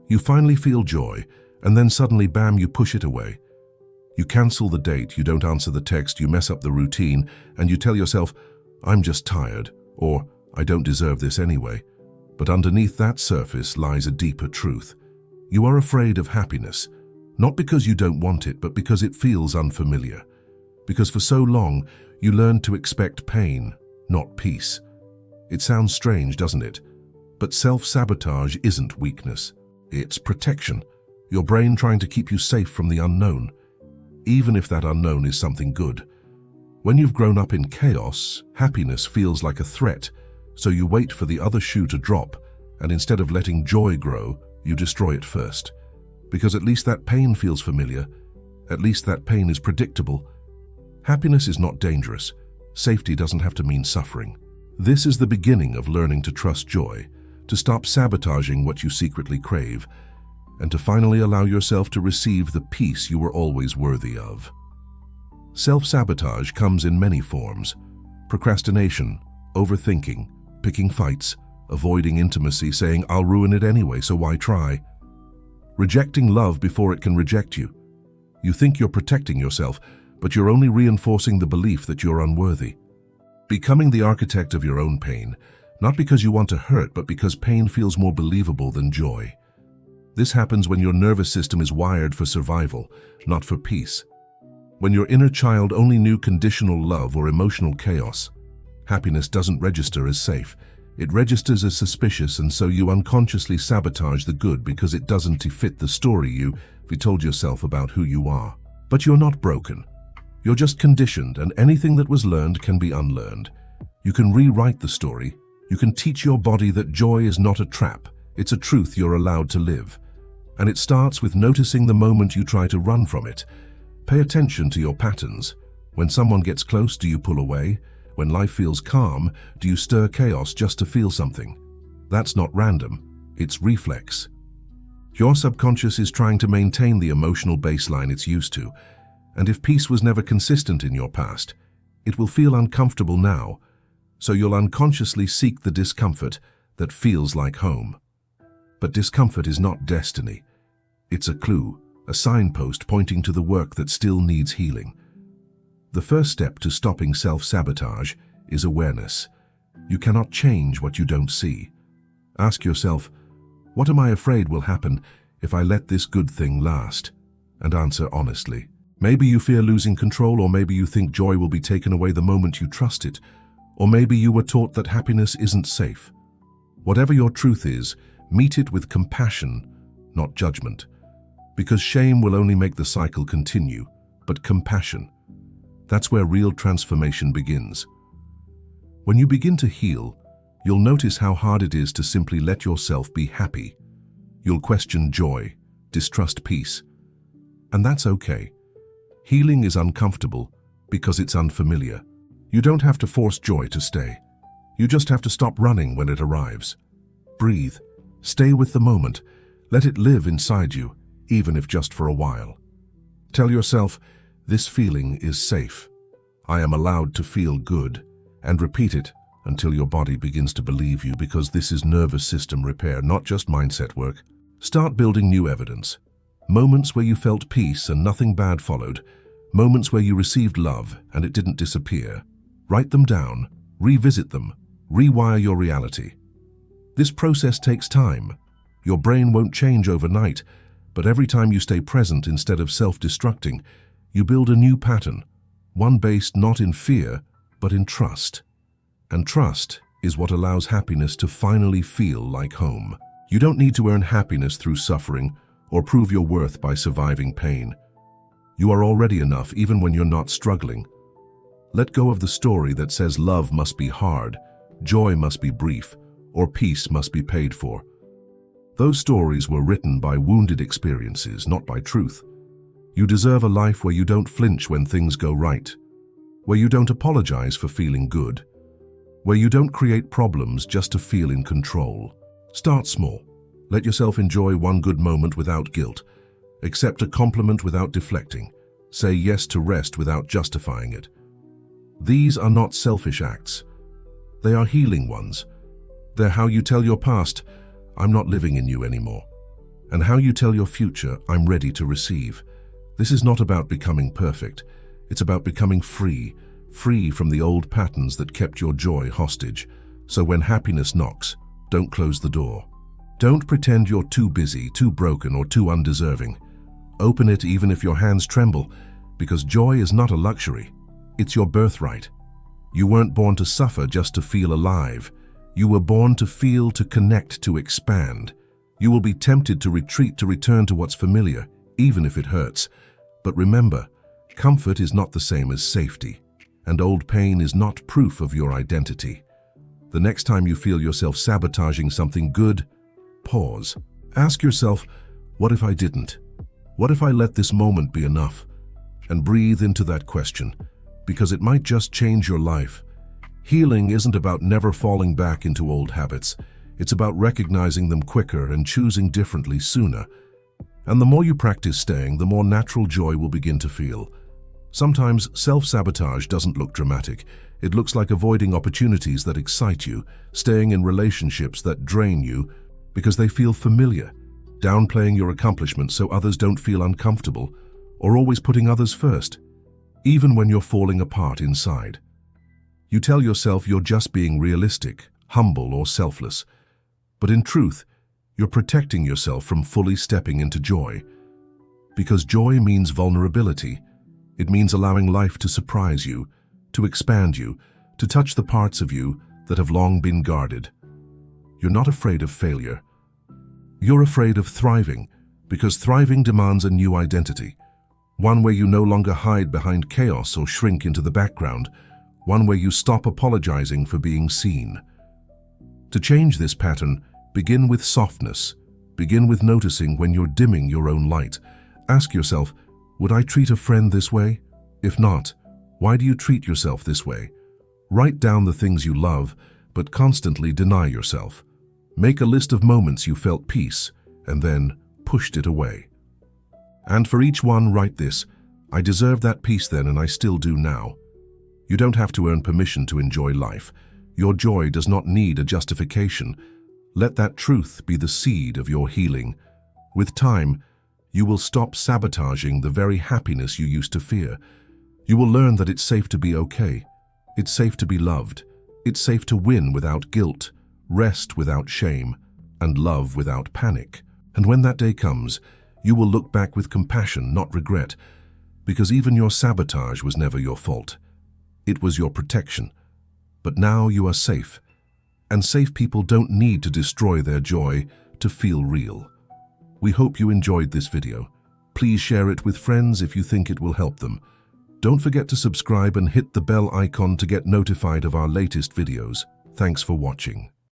You finally feel joy, and then suddenly, bam, you push it away. You cancel the date, you don't answer the text, you mess up the routine, and you tell yourself, I'm just tired, or I don't deserve this anyway. But underneath that surface lies a deeper truth. You are afraid of happiness, not because you don't want it, but because it feels unfamiliar. Because for so long, you learned to expect pain, not peace. It sounds strange, doesn't it? But self-sabotage isn't weakness. It's protection. Your brain trying to keep you safe from the unknown, even if that unknown is something good. When you've grown up in chaos, happiness feels like a threat, so you wait for the other shoe to drop, and instead of letting joy grow, you destroy it first. Because at least that pain feels familiar, at least that pain is predictable. Happiness is not dangerous. Safety doesn't have to mean suffering. This is the beginning of learning to trust joy, to stop sabotaging what you secretly crave, and to finally allow yourself to receive the peace you were always worthy of. Self-sabotage comes in many forms: procrastination, overthinking, picking fights, avoiding intimacy, saying, I'll ruin it anyway, so why try? Rejecting love before it can reject you. You think you're protecting yourself, but you're only reinforcing the belief that you're unworthy. Becoming the architect of your own pain, not because you want to hurt, but because pain feels more believable than joy. This happens when your nervous system is wired for survival, not for peace. When your inner child only knew conditional love or emotional chaos, happiness doesn't register as safe. It registers as suspicious, and so you unconsciously sabotage the good because it doesn't fit the story you told yourself about who you are. But you're not broken. You're just conditioned, and anything that was learned can be unlearned. You can rewrite the story. You can teach your body that joy is not a trap. It's a truth you're allowed to live. And it starts with noticing the moment you try to run from it. Pay attention to your patterns. When someone gets close, do you pull away? When life feels calm, do you stir chaos just to feel something? That's not random. It's reflex. Your subconscious is trying to maintain the emotional baseline it's used to. And if peace was never consistent in your past, it will feel uncomfortable now. So you'll unconsciously seek the discomfort that feels like home. But discomfort is not destiny. It's a clue, a signpost pointing to the work that still needs healing. The first step to stopping self-sabotage is awareness. You cannot change what you don't see. Ask yourself, what am I afraid will happen if I let this good thing last? And answer honestly. Maybe you fear losing control, or maybe you think joy will be taken away the moment you trust it, or maybe you were taught that happiness isn't safe. Whatever your truth is, meet it with compassion, not judgment. Because shame will only make the cycle continue, but compassion. That's where real transformation begins. When you begin to heal, you'll notice how hard it is to simply let yourself be happy. You'll question joy, distrust peace. And that's okay. Healing is uncomfortable because it's unfamiliar. You don't have to force joy to stay. You just have to stop running when it arrives. Breathe. Stay with the moment. Let it live inside you, even if just for a while. Tell yourself, this feeling is safe. I am allowed to feel good. And repeat it until your body begins to believe you, because this is nervous system repair, not just mindset work. Start building new evidence. Moments where you felt peace and nothing bad followed. Moments where you received love and it didn't disappear. Write them down, revisit them, rewire your reality. This process takes time. Your brain won't change overnight, but every time you stay present instead of self-destructing, you build a new pattern, one based not in fear, but in trust. And trust is what allows happiness to finally feel like home. You don't need to earn happiness through suffering or prove your worth by surviving pain. You are already enough even when you're not struggling. Let go of the story that says love must be hard, joy must be brief, or peace must be paid for. Those stories were written by wounded experiences, not by truth. You deserve a life where you don't flinch when things go right, where you don't apologize for feeling good, where you don't create problems just to feel in control. Start small. Let yourself enjoy one good moment without guilt. Accept a compliment without deflecting. Say yes to rest without justifying it. These are not selfish acts. They are healing ones. They're how you tell your past, I'm not living in you anymore. and how you tell your future, I'm ready to receive. This is not about becoming perfect. It's about becoming free from the old patterns that kept your joy hostage. So when happiness knocks, don't close the door. Don't pretend you're too busy, too broken, or too undeserving. Open it even if your hands tremble, because joy is not a luxury. It's your birthright. You weren't born to suffer just to feel alive. You were born to feel, to connect, to expand. You will be tempted to retreat, to return to what's familiar, even if it hurts. But remember, comfort is not the same as safety, and old pain is not proof of your identity. The next time you feel yourself sabotaging something good, pause. Ask yourself, what if I didn't? What if I let this moment be enough? And breathe into that question, because it might just change your life. Healing isn't about never falling back into old habits. It's about recognizing them quicker and choosing differently sooner. And the more you practice staying, the more natural joy will begin to feel. Sometimes self-sabotage doesn't look dramatic. It looks like avoiding opportunities that excite you, staying in relationships that drain you because they feel familiar, downplaying your accomplishments so others don't feel uncomfortable, or always putting others first, even when you're falling apart inside. You tell yourself you're just being realistic, humble, or selfless. But in truth, you're protecting yourself from fully stepping into joy. Because joy means vulnerability. It means allowing life to surprise you, to expand you, to touch the parts of you that have long been guarded. You're not afraid of failure. You're afraid of thriving, because thriving demands a new identity. One where you no longer hide behind chaos or shrink into the background. One where you stop apologizing for being seen. To change this pattern, begin with softness. Begin with noticing when you're dimming your own light. Ask yourself, would I treat a friend this way? If not, why do you treat yourself this way? Write down the things you love, but constantly deny yourself. Make a list of moments you felt peace, and then pushed it away. And for each one, write this: I deserved that peace then, and I still do now. You don't have to earn permission to enjoy life. Your joy does not need a justification. Let that truth be the seed of your healing. With time, you will stop sabotaging the very happiness you used to fear. You will learn that it's safe to be okay. It's safe to be loved. It's safe to win without guilt, rest without shame, and love without panic. And when that day comes, you will look back with compassion, not regret, because even your sabotage was never your fault. It was your protection. But now you are safe, and safe people don't need to destroy their joy to feel real. We hope you enjoyed this video. Please share it with friends if you think it will help them. Don't forget to subscribe and hit the bell icon to get notified of our latest videos. Thanks for watching.